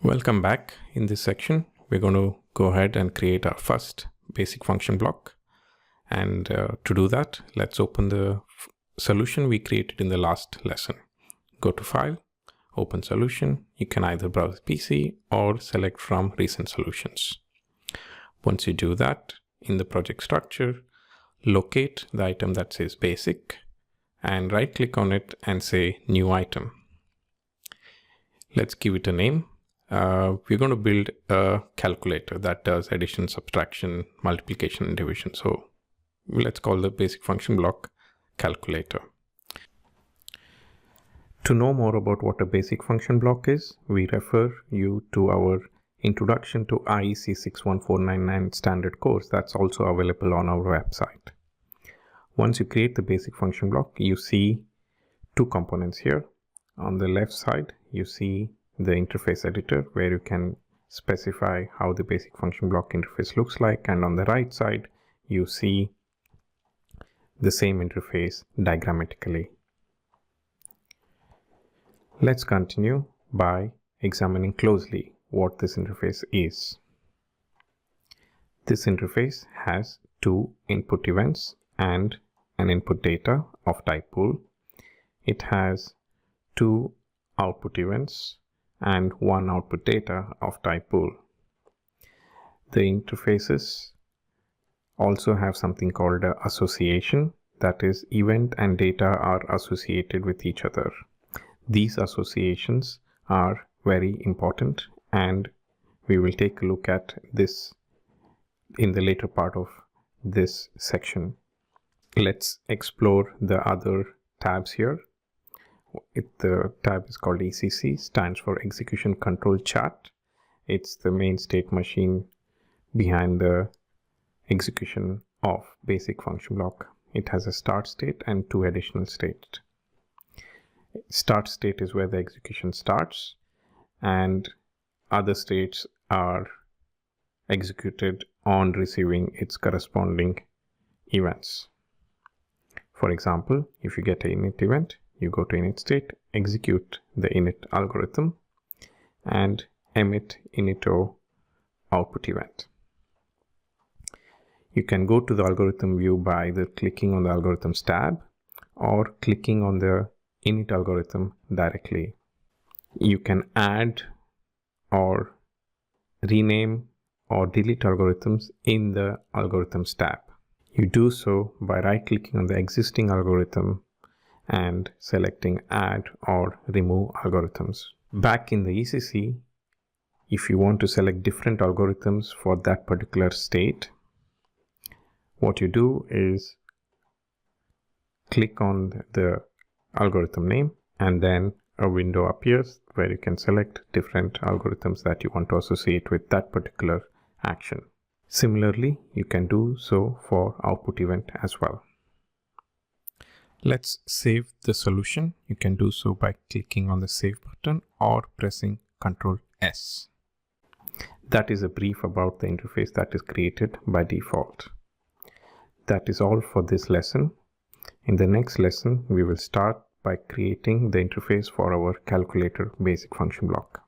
Welcome back. In this section, we're going to go ahead and create our first basic function block. And to do that, let's open the solution we created in the last lesson. Go to File, Open Solution. You can either browse PC or select from Recent Solutions. Once you do that, in the project structure, locate the item that says Basic and right-click on it and say New Item. Let's give it a name. We're going to build a calculator that does addition, subtraction, multiplication, and division. So let's call the basic function block calculator. To know more about what a basic function block is, we refer you to our Introduction to IEC 61499 standard course that's also available on our website. Once you create the basic function block, you see two components here. On the left side, you see the interface editor where you can specify how the basic function block interface looks like, and on the right side you see the same interface diagrammatically. Let's continue by examining closely what this interface is. This interface has two input events and an input data of type bool. It has two output events and one output data of type bool. The interfaces also have something called an association, that is, event and data are associated with each other. These associations are very important, and we will take a look at this in the later part of this section. Let's explore the other tabs here. The tab is called ECC, stands for Execution Control Chart. It's the main state machine behind the execution of basic function block. It has a start state and two additional states. Start state is where the execution starts, and other states are executed on receiving its corresponding events. For example, if you get an init event, you go to init state, execute the init algorithm, and emit inito output event. You can go to the algorithm view by either clicking on the algorithms tab or clicking on the init algorithm directly. You can add or rename or delete algorithms in the algorithms tab. You do so by right-clicking on the existing algorithm and selecting add or remove algorithms. Back in the ECC, if you want to select different algorithms for that particular state, what you do is click on the algorithm name, and then a window appears where you can select different algorithms that you want to associate with that particular action. Similarly, you can do so for output event as well. Let's save the solution. You can do so by clicking on the save button or pressing Ctrl S. That is a brief about the interface that is created by default. That is all for this lesson. In the next lesson, we will start by creating the interface for our calculator basic function block.